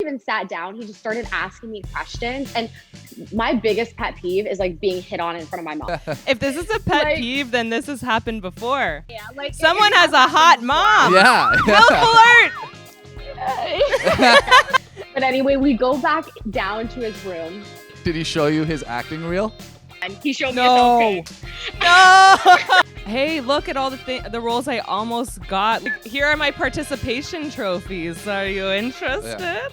even sat down, he just started asking me questions. And my biggest pet peeve is like being hit on in front of my mom. If this is a pet peeve, then this has happened before. Yeah, like someone has a hot mom. Yeah. Will flirt. But anyway, we go back down to his room. Did he show you his acting reel? And he showed me No. his own page. No. Hey, look at all the roles I almost got. Like, here are my participation trophies. Are you interested? Yeah.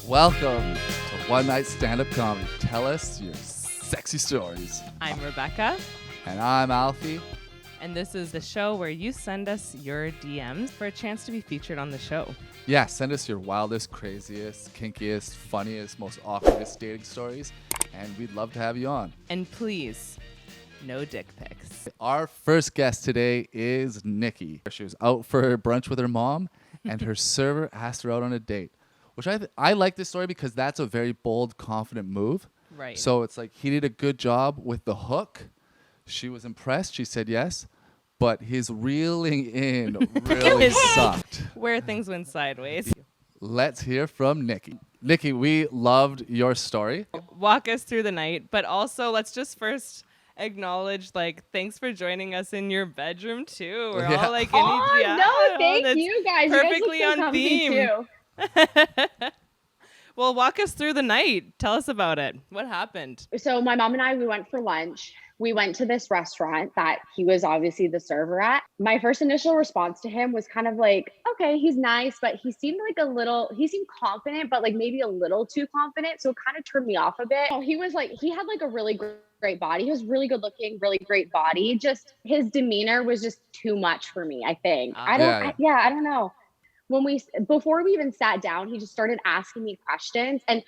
Welcome to One Night Stand-Up Comedy. Tell us your sexy stories. I'm Rebecca. And I'm Alfie. And this is the show where you send us your DMs for a chance to be featured on the show. Yeah, send us your wildest, craziest, kinkiest, funniest, most awkwardest dating stories, and we'd love to have you on. And please, no dick pics. Our first guest today is Nikki. She was out for brunch with her mom, and her server asked her out on a date, which I like this story because that's a very bold, confident move. Right. So it's like he did a good job with the hook. She was impressed. She said yes. But his reeling in really sucked. Where things went sideways. Let's hear from Nikki. Nikki, we loved your story. Walk us through the night, but also let's just first acknowledge, like, thanks for joining us in your bedroom too. We're all like, no, thank you guys. Perfectly you guys look so on theme. too. Well, walk us through the night. Tell us about it. What happened? So my mom and I, we went for lunch. We went to this restaurant that he was obviously the server at. My first initial response to him was kind of like, okay, he's nice, but he seemed he seemed confident, but like maybe a little too confident. So it kind of turned me off a bit. He had like a really great body. He was really good looking, really great body. Just his demeanor was just too much for me, I think. I don't know. Before we even sat down, he just started asking me questions. And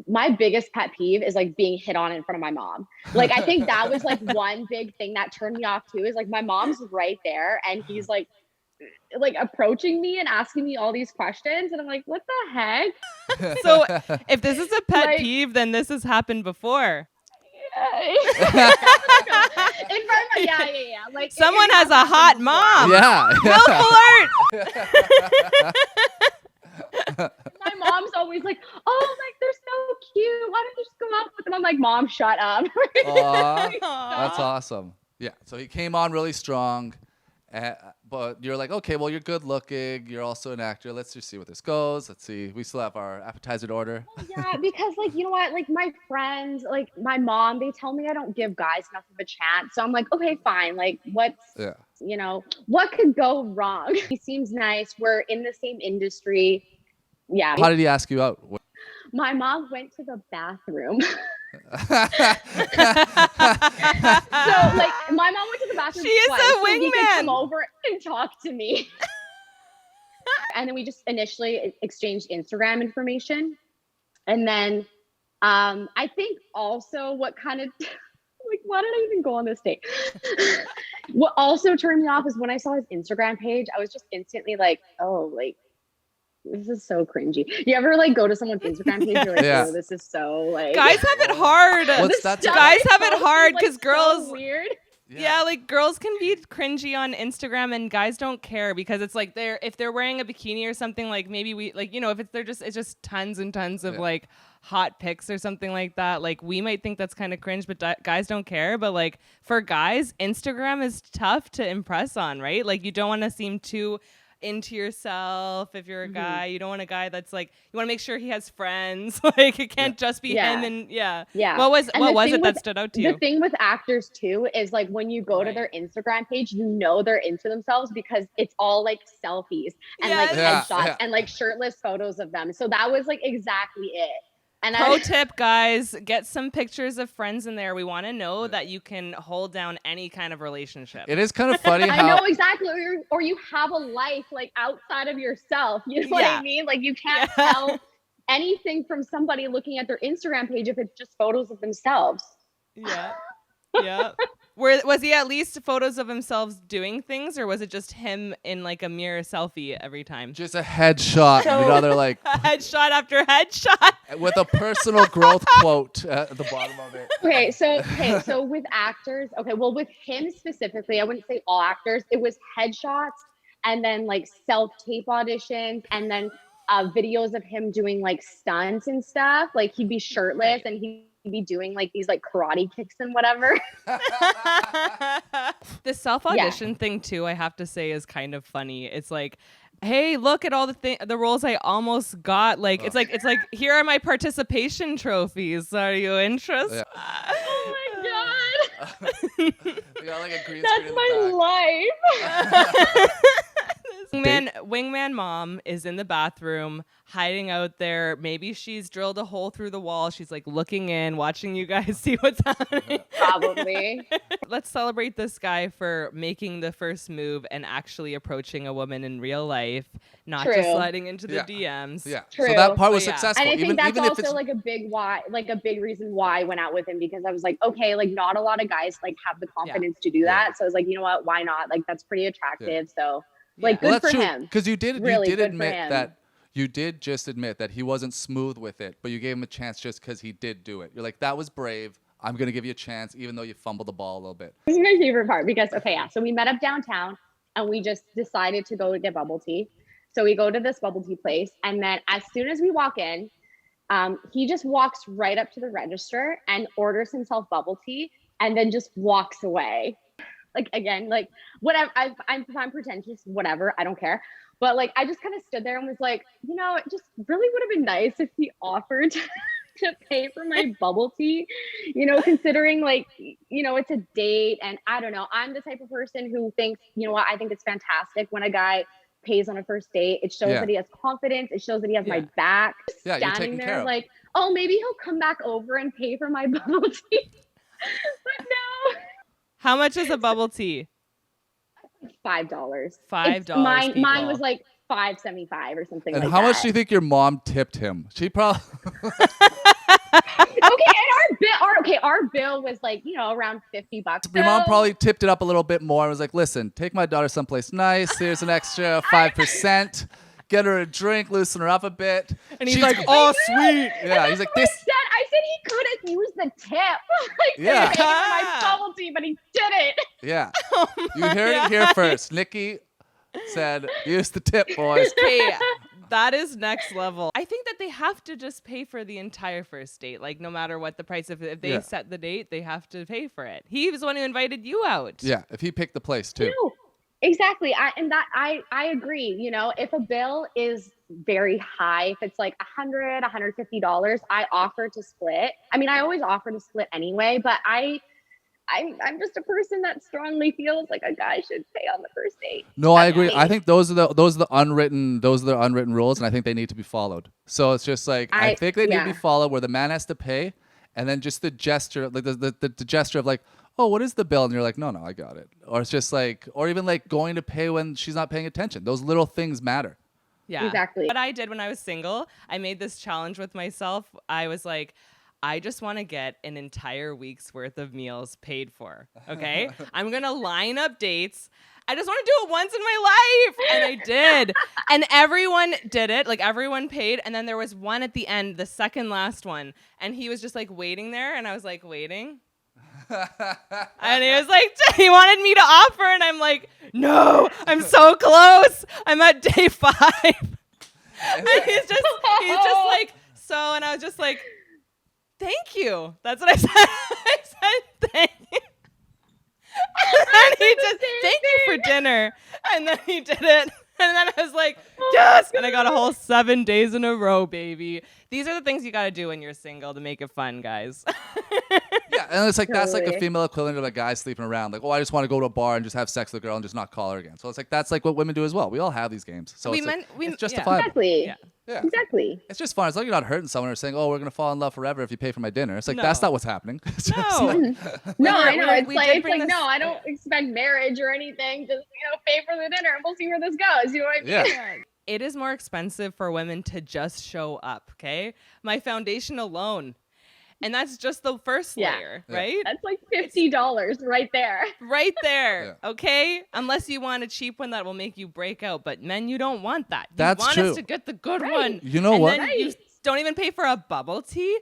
my biggest pet peeve is like being hit on in front of my mom. Like, I think that was like one big thing that turned me off too, is like my mom's right there and he's like approaching me and asking me all these questions. And I'm like, what the heck? So if this is a pet peeve, then this has happened before. In front of yeah. Like someone has a hot mom. Yeah. Will flirt. My mom's always like, oh, like they're so cute. Why don't you just go out with them? I'm like, Mom, shut up. That's awesome. Yeah. So he came on really strong, but you're like, okay, well, you're good looking. You're also an actor. Let's just see what this goes. Let's see. We still have our appetizer to order. Yeah, because like, you know what? Like my friends, like my mom, they tell me I don't give guys enough of a chance. So I'm like, okay, fine. Like what could go wrong? He seems nice. We're in the same industry. Yeah. How did he ask you out? My mom went to the bathroom. So like my mom went to the bathroom. She is twice, a so he could wingman. come over and talk to me. And then we just initially exchanged Instagram information. And then I think also what kind of like, why did I even go on this date? What also turned me off is when I saw his Instagram page, I was just instantly like, oh, like, this is so cringy. You ever like go to someone's Instagram page? You're like, oh, this is so like. Guys have it hard. What's that? Guys have it hard because like, girls. So weird. Yeah, like girls can be cringy on Instagram and guys don't care because it's like if they're wearing a bikini or something, like maybe we like, you know, if it's just tons and tons of like hot pics or something like that, like we might think that's kind of cringe, but guys don't care. But like for guys, Instagram is tough to impress on, right? Like you don't want to seem too into yourself. If you're a guy, you don't want a guy that's like, you want to make sure he has friends. Like it can't just be him. And what was it that stood out to you? The thing with actors too is like when you go to their Instagram page, you know they're into themselves because it's all like selfies and like headshots and like shirtless photos of them. So that was like exactly it. And Pro tip, guys, get some pictures of friends in there. We want to know that you can hold down any kind of relationship. It is kind of funny how... I know exactly. Or you have a life like outside of yourself. You know what I mean? Like you can't tell anything from somebody looking at their Instagram page if it's just photos of themselves. Yeah. Was he at least photos of himself doing things, or was it just him in like a mirror selfie every time? Just a headshot, another like headshot after headshot with a personal growth quote at the bottom of it. Okay, so with actors, with him specifically, I wouldn't say all actors. It was headshots and then like self-tape auditions and then videos of him doing like stunts and stuff. Like he'd be shirtless and he'd be doing like these like karate kicks and whatever. The self-audition thing too, I have to say, is kind of funny. It's like, hey, look at all the roles I almost got. Like it's like here are my participation trophies. Are you interested? Yeah. Oh my god. We got like a green That's screen in my the life. Wingman mom is in the bathroom hiding out there. Maybe she's drilled a hole through the wall. She's like looking in, watching you guys see what's happening. Probably. Let's celebrate this guy for making the first move and actually approaching a woman in real life, not just sliding into the DMs. Yeah. True. So that part was successful. And I think that's even also if it's like a big reason why I went out with him, because I was like, okay, like not a lot of guys like have the confidence to do that. So I was like, you know what? Why not? Like that's pretty attractive. So like good for him. Because you did admit that you did just admit that he wasn't smooth with it, but you gave him a chance just because he did do it. You're like, that was brave. I'm going to give you a chance, even though you fumbled the ball a little bit. This is my favorite part because, so we met up downtown and we just decided to go get bubble tea. So we go to this bubble tea place. And then as soon as we walk in, he just walks right up to the register and orders himself bubble tea and then just walks away. Like, again, like, whatever, I'm pretentious, whatever, I don't care. But, like, I just kind of stood there and was like, you know, it just really would have been nice if he offered to pay for my bubble tea, you know, considering, like, you know, it's a date. And I don't know, I'm the type of person who thinks, you know what, I think it's fantastic when a guy pays on a first date. It shows that he has confidence. It shows that he has my back. Yeah, standing you're taking there care of. like, oh, maybe he'll come back over and pay for my bubble tea. But no. How much is a bubble tea? $5. $5. Mine was like $5.75 or something. And like how that. much do you think your mom tipped him? She probably. Okay, and our bill was like, you know, around $50. Your mom probably tipped it up a little bit more and was like, listen, take my daughter someplace nice. Here's an extra 5%. Get her a drink, loosen her up a bit. And he's like, oh, sweet. Yeah, he's like, this. I said he couldn't use the tip. Like, Yeah. to pay for my bubble tea, but he didn't. Yeah. You heard it here first. Nikki said, use the tip, boys. Hey, that is next level. I think that they have to just pay for the entire first date. Like, no matter what the price, if they set the date, they have to pay for it. He was the one who invited you out. Yeah, if he picked the place, too. No, exactly. I agree. You know, if a bill is very high, if it's like $100, $150, I offer to split. I mean, I always offer to split anyway, but I'm just a person that strongly feels like a guy should pay on the first date. No, I agree. I think those are the unwritten rules, and I think they need to be followed. So it's just like I think they need to be followed, where the man has to pay, and then just the gesture, like the gesture of like, oh, what is the bill? And you're like, no, I got it. Or it's just like, or even like going to pay when she's not paying attention. Those little things matter. Yeah, exactly. What I did when I was single, I made this challenge with myself. I was like, I just want to get an entire week's worth of meals paid for. Okay. I'm going to line up dates. I just want to do it once in my life. And I did. And everyone did it. Like, everyone paid. And then there was one at the end, the second last one. And he was just like waiting there. And I was like, waiting. And he was like, he wanted me to offer. And I'm like, no, I'm so close. I'm at day 5. And he's just like, so, and I was just like, thank you. That's what I said. I said, thank you. And then he just, thank you for dinner. And then he did it. And then I was like, yes. And I got a whole 7 days in a row, baby. These are the things you got to do when you're single to make it fun, guys. Yeah, and it's like that's like a female equivalent of a guy sleeping around. Like, oh, I just want to go to a bar and just have sex with a girl and just not call her again. So it's like that's like what women do as well. We all have these games. So it's justifiable. Exactly. Yeah. Exactly. It's just fun. It's like you're not hurting someone or saying, oh, we're going to fall in love forever if you pay for my dinner. It's like, that's not what's happening. No. No, I know. It's like, no, I don't expect marriage or anything. Just, you know, pay for the dinner and we'll see where this goes. You know what I mean? Yeah. It is more expensive for women to just show up, okay? My foundation alone, And that's just the first layer, right? That's like $50 right there. Right there. Okay? Unless you want a cheap one that will make you break out. But men, you don't want that. You That's want true. us to get the good one. You know what? Then you don't even pay for a bubble tea.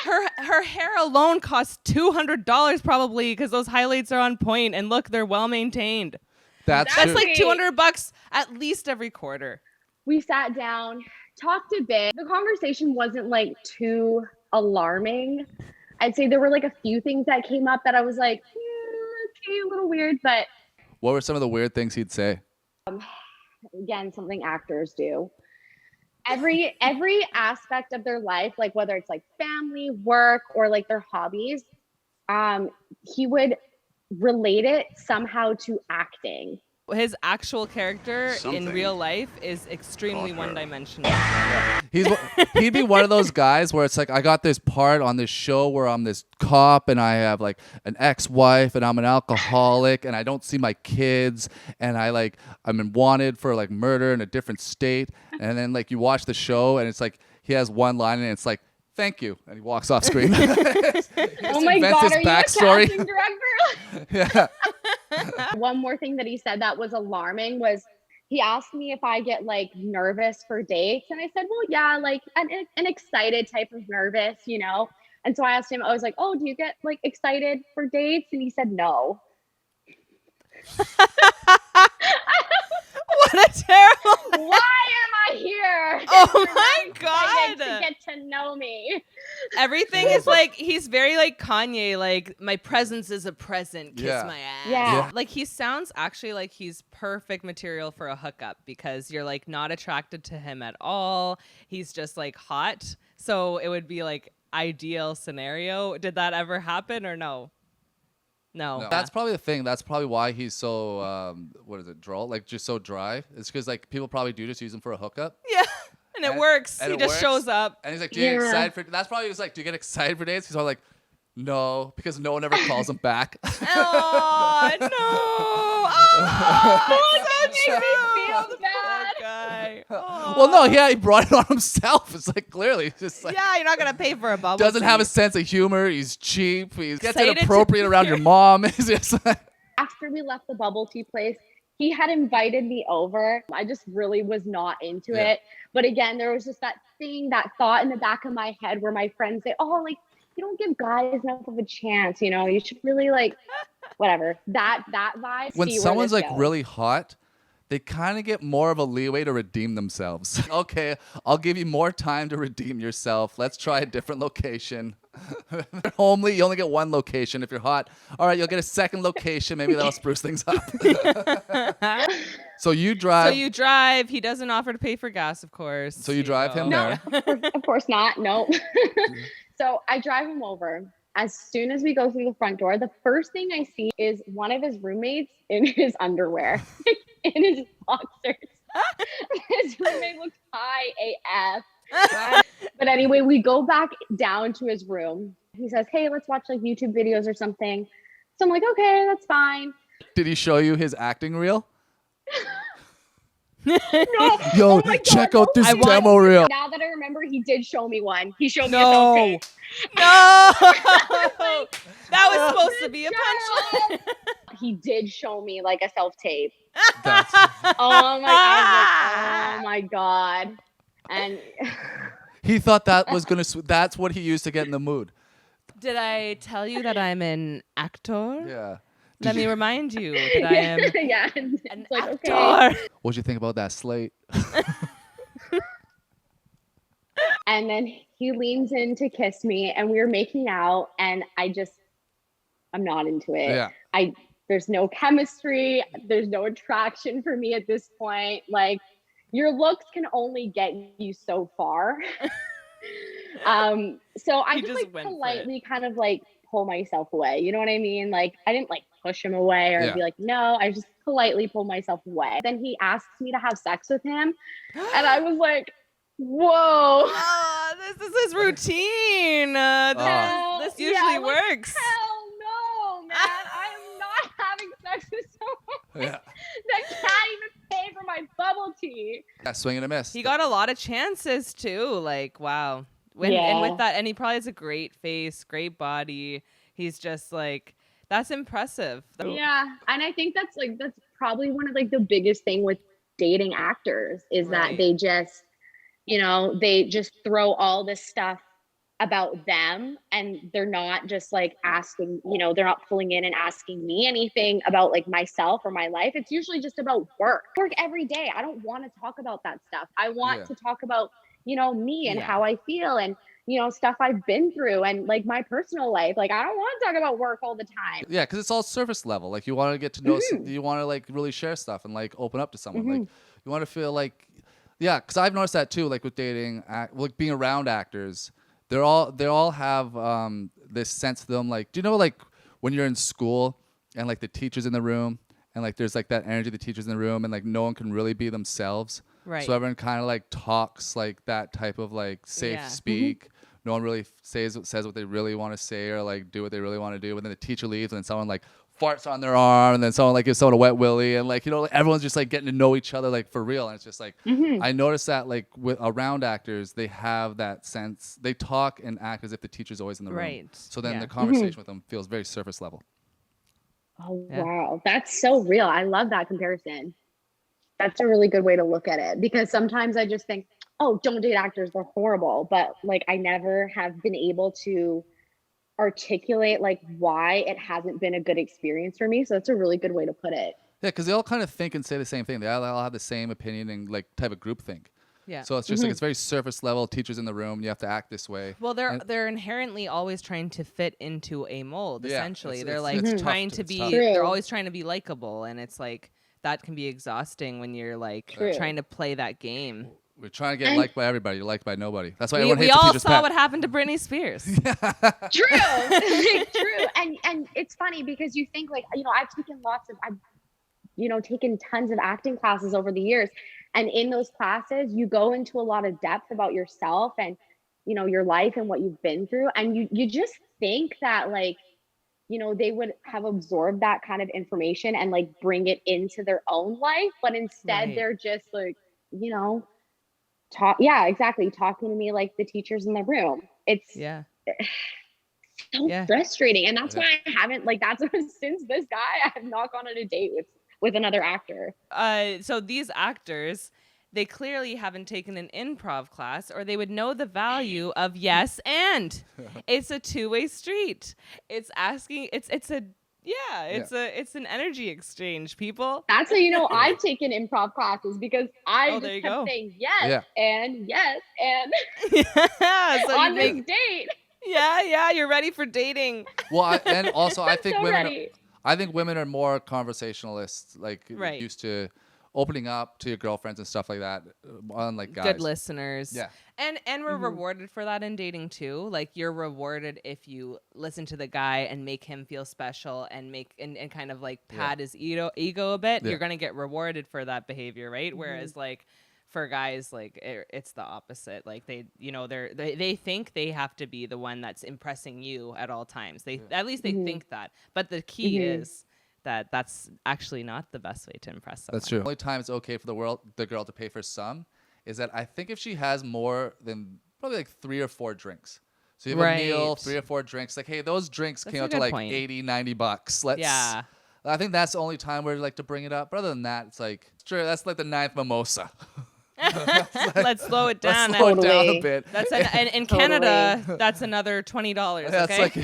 Her hair alone costs $200 probably because those highlights are on point. And look, they're well maintained. That's like $200 at least every quarter. We sat down, talked a bit. The conversation wasn't like too alarming. I'd say there were like a few things that came up that I was like, okay, a little weird, but. What were some of the weird things he'd say? Again, something actors do. Every aspect of their life, like whether it's like family, work, or like their hobbies, he would relate it somehow to acting. His actual character in real life is extremely one-dimensional. He'd be one of those guys where it's like, I got this part on this show where I'm this cop and I have like an ex-wife and I'm an alcoholic and I don't see my kids and I'm wanted for like murder in a different state. And then like you watch the show and it's like he has one line and it's like, thank you, and he walks off screen. Oh my God, are you a casting director? Yeah. One more thing that he said that was alarming was he asked me if I get like nervous for dates. And I said, well, yeah, like an excited type of nervous, you know? And so I asked him, I was like, oh, do you get like excited for dates? And he said, no. What a terrible. Why am I here? Oh my God. To get to know me. Everything is like, he's very like Kanye, like my presence is a present, kiss my ass. Yeah. Like he sounds actually like he's perfect material for a hookup because you're like not attracted to him at all. He's just like hot. So it would be like ideal scenario. Did that ever happen or no? No. That's probably the thing. That's probably why he's so, droll? Like just so dry. It's because like people probably do just use him for a hookup. Yeah. And it works. He just shows up. And he's like, do you get excited for, that's probably just like, do you get excited for dates? He's all like, no, because no one ever calls him back. Oh, no. Oh, that's so true. Guy. Oh. Well, no, he brought it on himself. It's like clearly, it's just like, yeah, you're not gonna pay for a bubble. Doesn't have a sense of humor. He's cheap. He gets inappropriate around your mom. It's just like, after we left the bubble tea place, he had invited me over. I just really was not into it. But again, there was just that thought in the back of my head where my friends say, oh, like, you don't give guys enough of a chance, you know, you should really like, whatever. That vibe. When someone's like really hot, they kind of get more of a leeway to redeem themselves. Okay, I'll give you more time to redeem yourself. Let's try a different location. Homely, you only get one location. If you're hot, all right, you'll get a second location. Maybe that'll spruce things up. So you drive. He doesn't offer to pay for gas, of course. So you drive him there. Of course not. No. So I drive him over. As soon as we go through the front door, the first thing I see is one of his roommates in his underwear, in his boxers. His roommate looks high AF. But anyway, we go back down to his room. He says, hey, let's watch like YouTube videos or something. So I'm like, okay, that's fine. Did he show you his acting reel? No. Yo, check out this demo reel. Now that I remember, he did show me one. He showed me a self-tape. No. That was supposed to be a punchline. He did show me like a self-tape. That's Oh my God. And he thought that was gonna. That's what he used to get in the mood. Did I tell you that I'm an actor? Yeah. Let me remind you that I am an like, actor. Okay. What'd you think about that slate? And then he leans in to kiss me and we were making out and I'm not into it. Yeah. There's no chemistry. There's no attraction for me at this point. Like your looks can only get you so far. So I just like politely kind of like pull myself away. You know what I mean? Like I didn't like push him away or be like, no, I just politely pull myself away. Then he asks me to have sex with him. And I was like, whoa. This is his routine. This usually works. Hell no, man. I am not having sex with someone that can't even pay for my bubble tea. Yeah, swing and a miss. He got a lot of chances too. Like, wow. And with that, and he probably has a great face, great body. He's just like, that's impressive. Yeah, and I think that's probably one of like the biggest thing with dating actors is that they just, they just throw all this stuff about them, and they're not just like asking, they're not pulling in and asking me anything about like myself or my life. It's usually just about work every day. I don't want to talk about that stuff. I want to talk about, me and how I feel and, stuff I've been through and like my personal life. Like, I don't want to talk about work all the time. Yeah, because it's all surface level. Like, you want to get to know, you want to like really share stuff and like open up to someone. Like, you want to feel like, because I've noticed that too. Like with dating, like being around actors, they all have this sense to them. Like, do you know like when you're in school and like the teacher's in the room and like there's like that energy of the teacher's in the room and like no one can really be themselves. Right. So everyone kind of like talks like that type of like safe speak. No one really says what they really want to say or like do what they really want to do. And then the teacher leaves and then someone like farts on their arm and then someone like gives someone a wet willy and like, everyone's just like getting to know each other like for real. And it's just like, I noticed that like around actors, they have that sense. They talk and act as if the teacher's always in the room. Right. So then the conversation with them feels very surface level. Oh, wow. That's so real. I love that comparison. That's a really good way to look at it because sometimes I just think, oh, don't date actors. They're horrible. But like, I never have been able to articulate like why it hasn't been a good experience for me. So that's a really good way to put it. Yeah, because they all kind of think and say the same thing. They all have the same opinion and like type of group think. Yeah. So it's just like it's very surface level. Teachers in the room, you have to act this way. Well, they're inherently always trying to fit into a mold. Essentially, they're like trying to be. They're always trying to be likable, and it's like that can be exhausting when you're like trying to play that game. We're trying to get liked by everybody. You're liked by nobody. That's why everyone we hates all the teacher's saw pet. what happened to Britney Spears. True. And it's funny because you think like, I've taken tons of acting classes over the years. And in those classes, you go into a lot of depth about yourself and, your life and what you've been through. And you just think that like, they would have absorbed that kind of information and like bring it into their own life. But instead they're just like, talking to me like the teachers in the room. It's so frustrating. And that's why I haven't since this guy, I have not gone on a date with another actor. So these actors, they clearly haven't taken an improv class or they would know the value of yes and. It's a two-way street. It's asking, it's an energy exchange, people. That's how I've taken improv classes because I just kept saying yes and yes and so on this date. Yeah, you're ready for dating. Well, I think so women are more conversationalists, like used to opening up to your girlfriends and stuff like that, unlike guys. Good listeners. Yeah. And we're rewarded for that in dating too. Like you're rewarded if you listen to the guy and make him feel special and and kind of like pat his ego a bit. Yeah. You're gonna get rewarded for that behavior, right? Whereas like for guys, like it's the opposite. Like they think they have to be the one that's impressing you at all times. At least they think that. But the key is that's actually not the best way to impress someone. That's true. The only time it's okay for the girl to pay for some is that I think if she has more than probably like 3 or 4 drinks. So you have a meal, 3 or 4 drinks. Like, hey, those drinks came out to like $80, $90. I think that's the only time where like to bring it up. But other than that, it's like, sure, that's like the 9th mimosa. Let's slow it down. Let's slow it down a bit. That's in Canada. That's another $20. That's like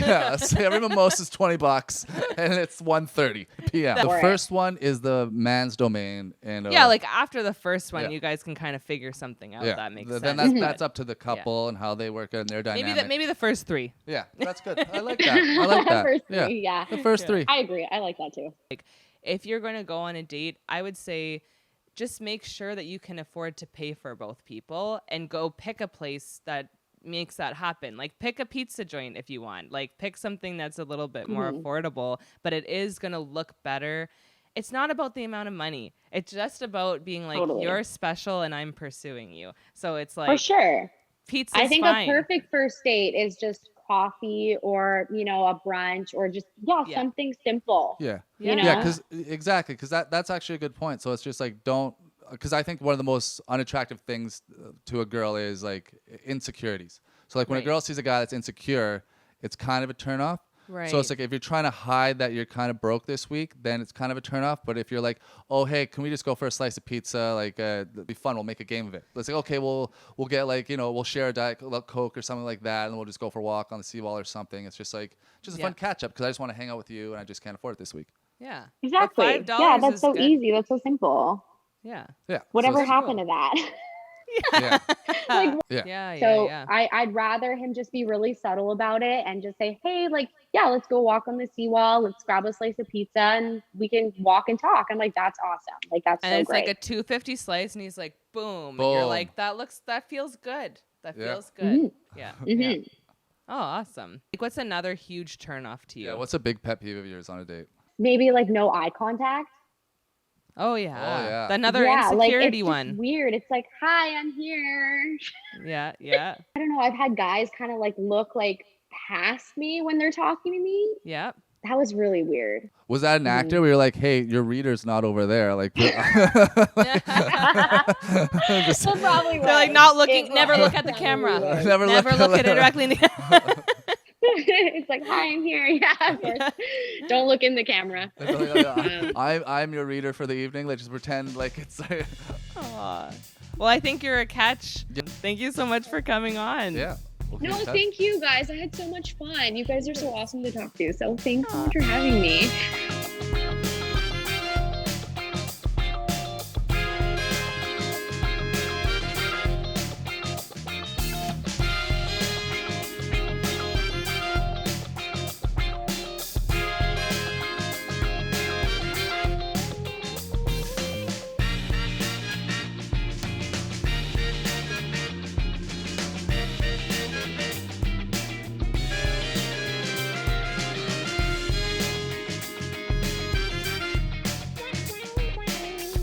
every mimosa is $20, and it's 1:30 p.m. The first one is the man's domain, and like after the first one, you guys can kind of figure something out. That makes sense. Then that's up to the couple and how they work in their dynamic. Maybe the first 3. Yeah, that's good. I like that. I like that. First 3, yeah. The first 3. I agree. I like that too. Like, if you're going to go on a date, I would say, just make sure that you can afford to pay for both people and go pick a place that makes that happen. Like pick a pizza joint if you want. Like pick something that's a little bit more affordable, but it is going to look better. It's not about the amount of money. It's just about being like, you're special and I'm pursuing you. So it's like, for sure. Pizza's I think fine. A perfect first date is just coffee or a brunch or just something simple. Because that's actually a good point. So it's just like because I think one of the most unattractive things to a girl is like insecurities. So like when a girl sees a guy that's insecure, it's kind of a turnoff. Right. So it's like if you're trying to hide that you're kind of broke this week, then it's kind of a turnoff. But if you're like, oh hey, can we just go for a slice of pizza? Like it'll be fun. We'll make a game of it. It's like okay, we'll get like we'll share a Diet Coke or something like that, and we'll just go for a walk on the seawall or something. It's just like a fun catch up because I just want to hang out with you and I just can't afford it this week. Yeah. Exactly. Yeah, that's so easy. That's so simple. Yeah. Yeah. Whatever happened to that? Yeah. So I'd rather him just be really subtle about it and just say, hey, like, yeah, let's go walk on the seawall. Let's grab a slice of pizza and we can walk and talk. I'm like, that's awesome. Like, that's so great. And it's like a $2.50 slice and he's like, boom. And you're like, that feels good. That feels good. Mm-hmm. Yeah. Mm-hmm. Yeah. Oh, awesome. Like, what's another huge turn off to you? Yeah. What's a big pet peeve of yours on a date? Maybe like no eye contact. Oh yeah. Another insecurity like, it's weird. It's like, hi, I'm here. Yeah. I don't know. I've had guys kind of like look like past me when they're talking to me. Yeah. That was really weird. Was that an actor where you're like, hey, your reader's not over there? Like, Well, probably they're like not looking. Never look at the camera. Never look at it directly in the camera. It's like, hi, I'm here. Yeah, of course. Don't look in the camera. I'm your reader for the evening. Like, just pretend like it's. Well, I think you're a catch. Yeah. Thank you so much for coming on. Yeah. No, thank you guys. I had so much fun. You guys are so awesome to talk to. So thanks so much for having me.